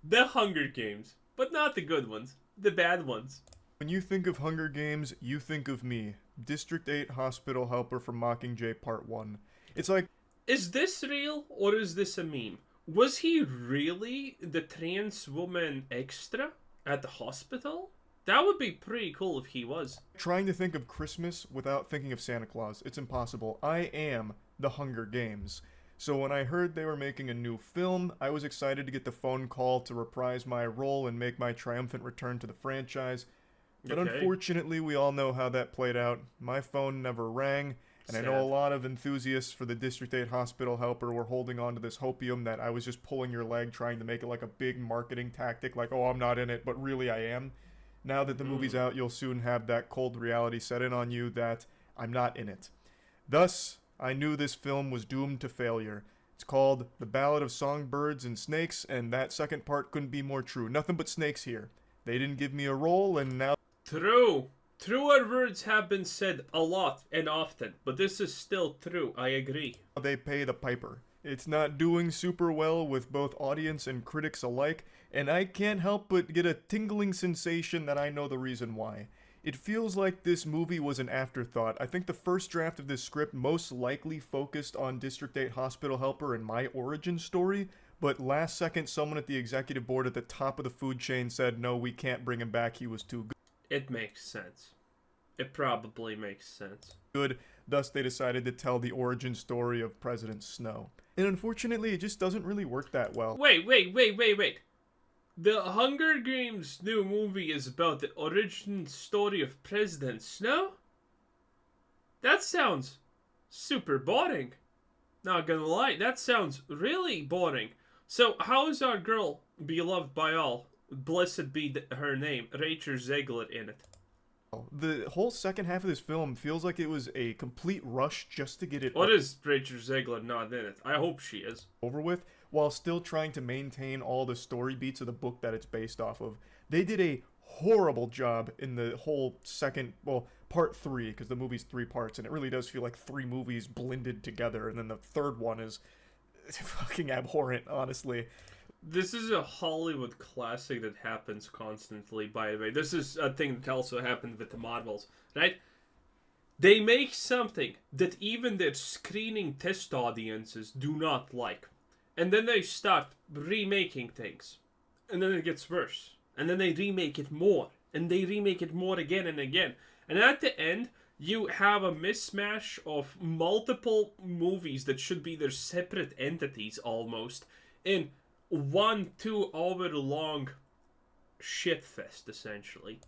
The Hunger Games, but not the good ones, the bad ones. When you think of Hunger Games, you think of me, District 8 hospital helper from Mockingjay Part 1. It's like, Is this real or is this a meme? Was he really the trans woman extra at the hospital? That would be pretty cool if he was. trying to think of Christmas without thinking of Santa Claus. It's impossible. I am the Hunger Games. So when I heard they were making a new film, I was excited to get the phone call to reprise my role and make my triumphant return to the franchise. But Okay. unfortunately, we all know how that played out. My phone never rang, and I know a Sad. lot of enthusiasts for the District 8 hospital helper were holding on to this hopium that I was just pulling your leg trying to make it like a big marketing tactic, like, oh, I'm not in it, but really I am. Now that the movie's out, you'll soon have that cold reality set in on you that I'm not in it. Thus, I knew this film was doomed to failure. It's called The Ballad of Songbirds and Snakes, and that second part couldn't be more true. Nothing but snakes here. They didn't give me a role, and now True. Truer words have been said a lot and often, but this is still true. I agree. they pay the piper. It's not doing super well with both audience and critics alike, and I can't help but get a tingling sensation that I know the reason why. It feels like this movie was an afterthought. I think the first draft of this script most likely focused on District 8 hospital helper and my origin story, but last second someone at the executive board at the top of the food chain said, no, we can't bring him back, he was too It makes sense. It probably makes sense. good, thus they decided to tell the origin story of President Snow. And unfortunately, it just doesn't really work that well. Wait. The Hunger Games new movie is about the origin story of President Snow? That sounds super boring. Not gonna lie, that sounds really boring. So, how is our girl, beloved by all, blessed be her name, Rachel Zegler, in it? The whole second half of this film feels like it was a complete rush just to get it What is Rachel Zegler not in it? I hope she is. over with, while still trying to maintain all the story beats of the book that it's based off of. They did a horrible job in the whole second, well, part three, because the movie's three parts, and it really does feel like three movies blended together, and then the third one is fucking abhorrent, honestly. This is a Hollywood classic that happens constantly, by the way. This is a thing that also happened with the Marvels, right? They make something that even their screening test audiences do not like. And then they start remaking things. And then it gets worse. And then they remake it more. And they remake it more again and again. And at the end, you have a mismatch of multiple movies that should be their separate entities almost in 1 2 hour long shit fest, essentially.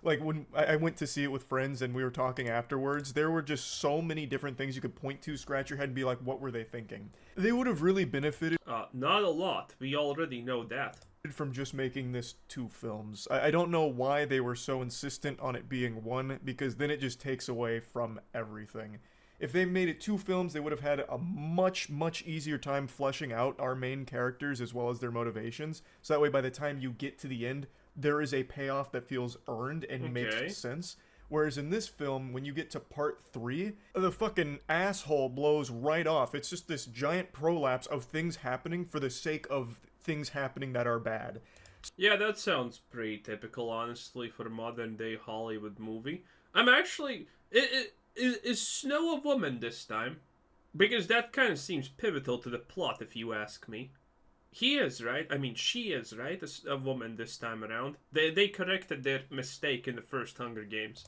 Like, when I went to see it with friends and we were talking afterwards, there were just so many different things you could point to, scratch your head, and be like, what were they thinking? They would have really benefited Not a lot. We already know that. from just making this two films. I don't know why they were so insistent on it being one, because then it just takes away from everything. If they made it two films, they would have had a much, much easier time fleshing out our main characters as well as their motivations. So that way, by the time you get to the end, there is a payoff that feels earned and Okay. makes sense. Whereas in this film, when you get to part three, the fucking asshole blows right off. It's just this giant prolapse of things happening for the sake of things happening that are bad. Yeah, that sounds pretty typical, honestly, for a modern day Hollywood movie. I'm actually. Is Snow a woman this time? Because that kind of seems pivotal to the plot, if you ask me. He is, right? I mean, she is, right? A woman this time around. They corrected their mistake in the first Hunger Games.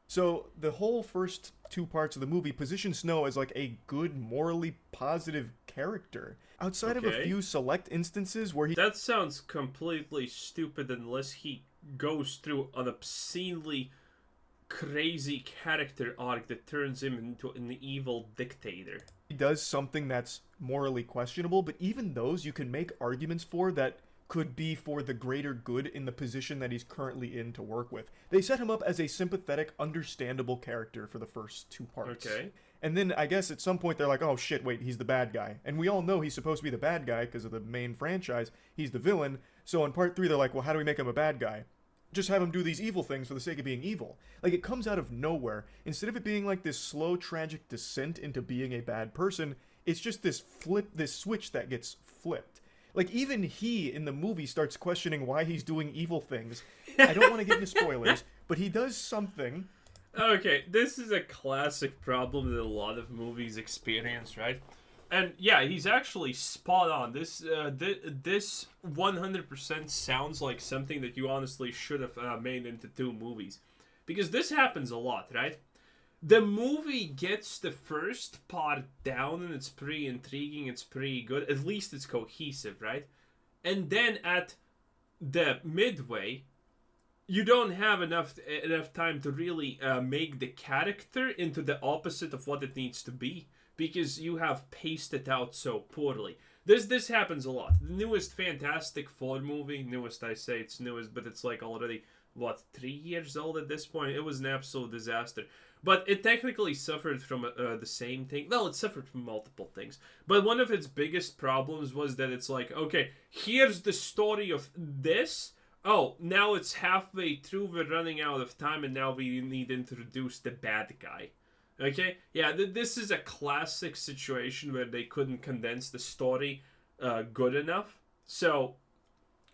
So the whole first two parts of the movie position Snow as like a good, morally positive character. Outside of a Okay. few select instances where he That sounds completely stupid unless he goes through an obscenely crazy character arc that turns him into an evil dictator. does something that's morally questionable, but even those you can make arguments for that could be for the greater good in the position that he's currently in to work with. They set him up as a sympathetic, understandable character for the first two parts. Okay. And then I guess at some point they're like, oh shit, wait, he's the bad guy. And we all know he's supposed to be the bad guy because of the main franchise. He's the villain. So in part three, they're like, well, how do we make him a bad guy? Just have him do these evil things for the sake of being evil. Like, it comes out of nowhere. Instead of it being like this slow, tragic descent into being a bad person, it's just this switch that gets flipped. Like, even he in the movie starts questioning why he's doing evil things. I don't want to get into spoilers, but he does something. Okay, this is a classic problem that a lot of movies experience, right? And yeah, he's actually spot on. This 100% sounds like something that you honestly should have made into two movies, because this happens a lot, right? The movie gets the first part down, and it's pretty intriguing. It's pretty good. At least it's cohesive, right? And then at the midway, you don't have enough time to really make the character into the opposite of what it needs to be, because you have paced it out so poorly. This happens a lot. The newest Fantastic Four movie, newest, I say it's newest, but it's like already what, 3 years old at this point. It was an absolute disaster. But it technically suffered from the same thing. Well, it suffered from multiple things. But one of its biggest problems was that it's like, okay, here's the story of this. Oh, now it's halfway through, we're running out of time, and now we need to introduce the bad guy. Okay? Yeah, this is a classic situation where they couldn't condense the story good enough. So,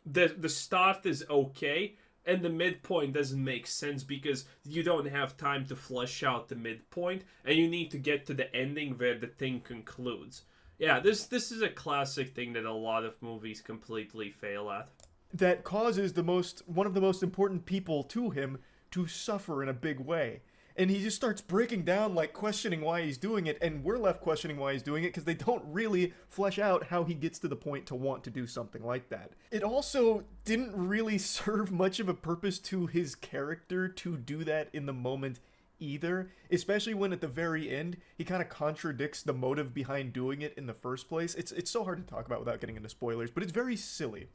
the start is okay, and the midpoint doesn't make sense because you don't have time to flesh out the midpoint, and you need to get to the ending where the thing concludes. Yeah, this is a classic thing that a lot of movies completely fail at. That causes one of the most important people to him to suffer in a big way. And he just starts breaking down, like, questioning why he's doing it, and we're left questioning why he's doing it because they don't really flesh out how he gets to the point to want to do something like that. It also didn't really serve much of a purpose to his character to do that in the moment either, especially when at the very end he kind of contradicts the motive behind doing it in the first place. It's so hard to talk about without getting into spoilers, but it's very silly.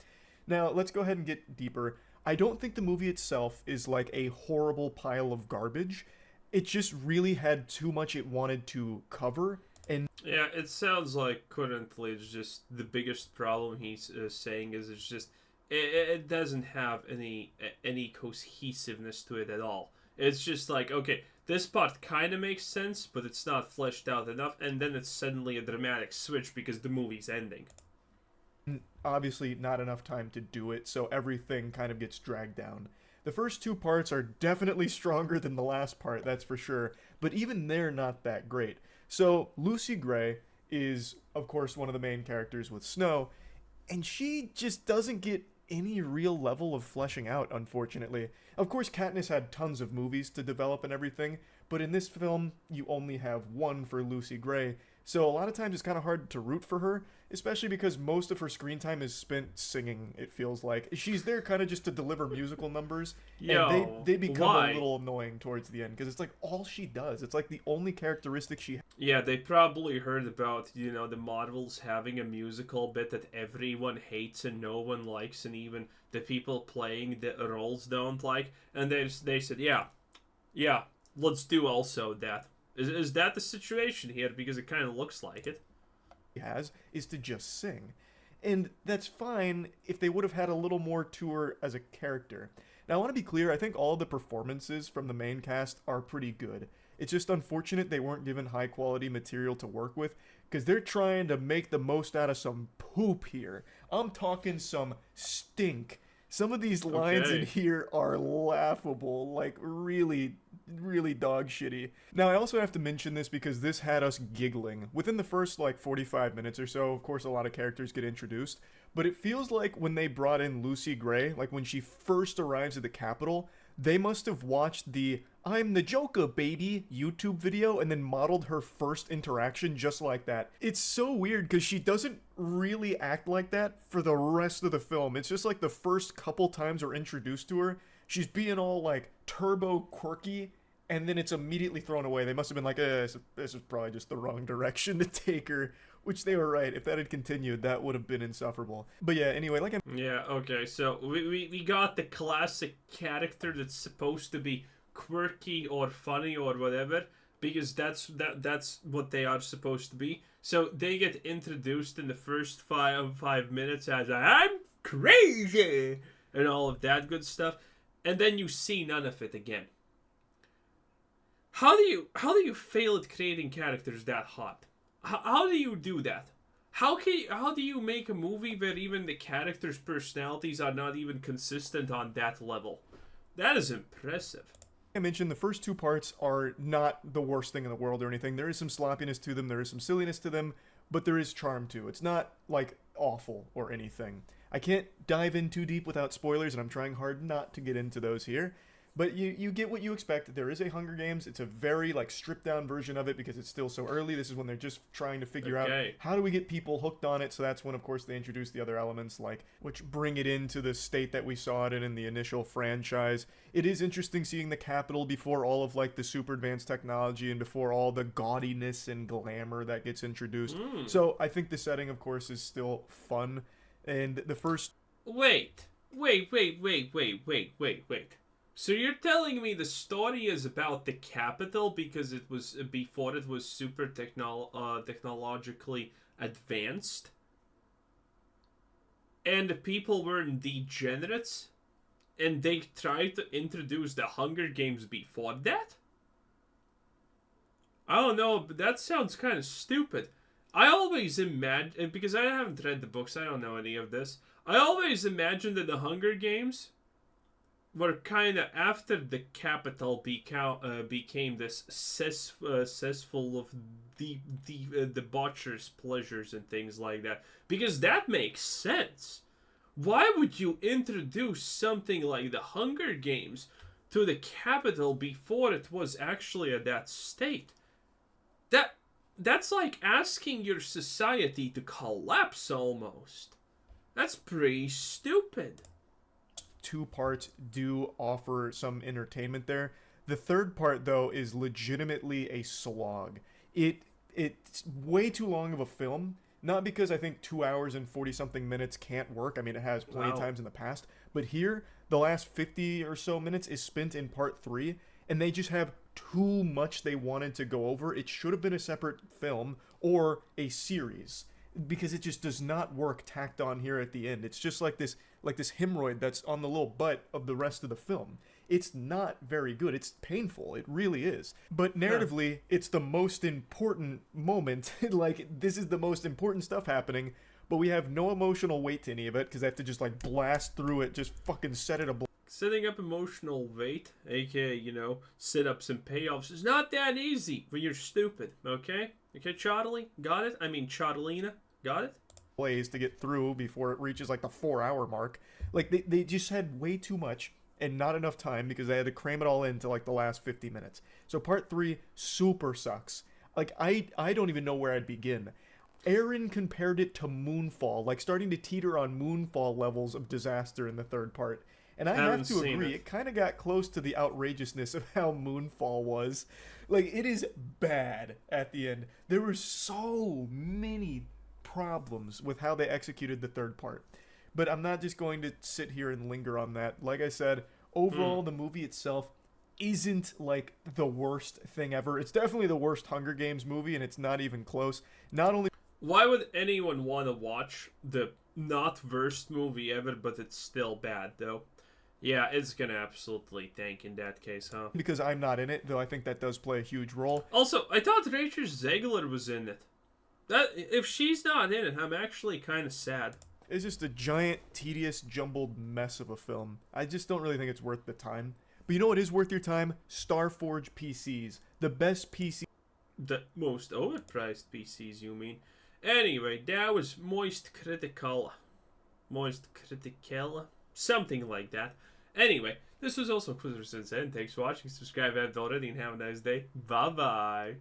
Now, let's go ahead and get deeper. I don't think the movie itself is like a horrible pile of garbage. It just really had too much it wanted to cover, and yeah, it sounds like currently it's just the biggest problem he's saying is it's just it doesn't have any cohesiveness to it at all. It's just like, okay, this part kind of makes sense, but it's not fleshed out enough, and then it's suddenly a dramatic switch because the movie's ending. obviously not enough time to do it, so everything kind of gets dragged down. The first two parts are definitely stronger than the last part, that's for sure, but even they're not that great. So Lucy Gray is, of course, one of the main characters with Snow, and she just doesn't get any real level of fleshing out, unfortunately. Of course, Katniss had tons of movies to develop and everything, but in this film, you only have one for Lucy Gray, so a lot of times it's kind of hard to root for her, especially because most of her screen time is spent singing, it feels like. She's there kind of just to deliver musical numbers, and they become why? a little annoying towards the end, because it's like all she does. It's like the only characteristic she has. Yeah, they probably heard about, the Marvels having a musical bit that everyone hates and no one likes, and even the people playing the roles don't like, and they said, yeah, let's do also that. Is that the situation here? Because it kind of looks like it. Has is to just sing. And that's fine if they would have had a little more to her as a character. Now, I want to be clear, I think all the performances from the main cast are pretty good. It's just unfortunate they weren't given high quality material to work with, because they're trying to make the most out of some poop here. I'm talking some stink. Some of these lines in here are laughable, like really, really dog shitty. Now, I also have to mention this because this had us giggling. Within the first, 45 minutes or so, of course, a lot of characters get introduced, but it feels like when they brought in Lucy Gray, like when she first arrives at the Capitol, they must have watched the "I'm the Joker, baby" YouTube video and then modeled her first interaction just like that. It's so weird because she doesn't really act like that for the rest of the film. It's just like the first couple times we're introduced to her, she's being all like turbo quirky, and then it's immediately thrown away. They must have been like, this is probably just the wrong direction to take her, which they were right. If that had continued, that would have been insufferable. But yeah, anyway, Yeah, okay, so we got the classic character that's supposed to be quirky or funny or whatever, because that's what they are supposed to be. So they get introduced in the first five minutes as I'm crazy and all of that good stuff, and then you see none of it again. How do you fail at creating characters that hot? How do you do that? how do you make a movie where even the characters' personalities are not even consistent on that level? That is impressive. I mentioned the first two parts are not the worst thing in the world or anything. There is some sloppiness to them, there is some silliness to them, but there is charm too. It's not like awful or anything. I can't dive in too deep without spoilers, and I'm trying hard not to get into those here. But you get what you expect. There is a Hunger Games. It's a very like stripped down version of it because it's still so early. This is when they're just trying to figure out how do we get people hooked on it. So that's when, of course, they introduce the other elements like which bring it into the state that we saw it in the initial franchise. It is interesting seeing the Capitol before all of like the super advanced technology and before all the gaudiness and glamour that gets introduced. So I think the setting, of course, is still fun. And the first Wait. So you're telling me the story is about the Capitol because it was before it was super technologically advanced, and the people were degenerates, and they tried to introduce the Hunger Games before that? I don't know, but that sounds kind of stupid. I always imagine, because I haven't read the books, I don't know any of this. I always imagined that the Hunger Games were kind of after the Capitol became this cesspool of debauchers, pleasures, and things like that. Because that makes sense. Why would you introduce something like the Hunger Games to the Capitol before it was actually at that state? That's like asking your society to collapse almost. That's pretty stupid. Two parts do offer some entertainment there. The third part, though, is legitimately a slog. It's way too long of a film. Not because I think 2 hours and 40-something minutes can't work. I mean, it has plenty of times in the past. But here, the last 50 or so minutes is spent in part 3, and they just have too much they wanted to go over. It should have been a separate film or a series, because it just does not work tacked on here at the end. It's just like this hemorrhoid that's on the little butt of the rest of the film. It's not very good. It's painful. It really is. But narratively, it's the most important moment. Like, this is the most important stuff happening, but we have no emotional weight to any of it because I have to just like blast through it, just fucking set it ablaze. Setting up emotional weight, aka, sit-ups and payoffs, is not that easy when you're stupid, okay? Okay, Charlie? Got it? I mean, Charlina? Got it? Plays to get through before it reaches like the 4-hour mark. Like they just had way too much and not enough time because they had to cram it all into like the last 50 minutes. So part 3 super sucks. Like I don't even know where I'd begin. Aaron compared it to Moonfall, like starting to teeter on Moonfall levels of disaster in the third part. And I have to agree, it kind of got close to the outrageousness of how Moonfall was. Like, it is bad at the end. There were so many problems with how they executed the third part. But I'm not just going to sit here and linger on that. Like I said, overall, the movie itself isn't like the worst thing ever. It's definitely the worst Hunger Games movie, and it's not even close. Not only... Why would anyone want to watch the not worst movie ever, but it's still bad, though? Yeah, it's gonna absolutely tank in that case, huh? Because I'm not in it, though I think that does play a huge role. Also, I thought Rachel Zegler was in it. If she's not in it, I'm actually kind of sad. It's just a giant, tedious, jumbled mess of a film. I just don't really think it's worth the time. But you know what is worth your time? Starforge PCs. The best PC... The most overpriced PCs, you mean? Anyway, that was Moist Critical. Moist Critical? Something like that. Anyway, this was also Quizzers and thanks for watching. Subscribe if you haven't already, and have a nice day. Bye-bye.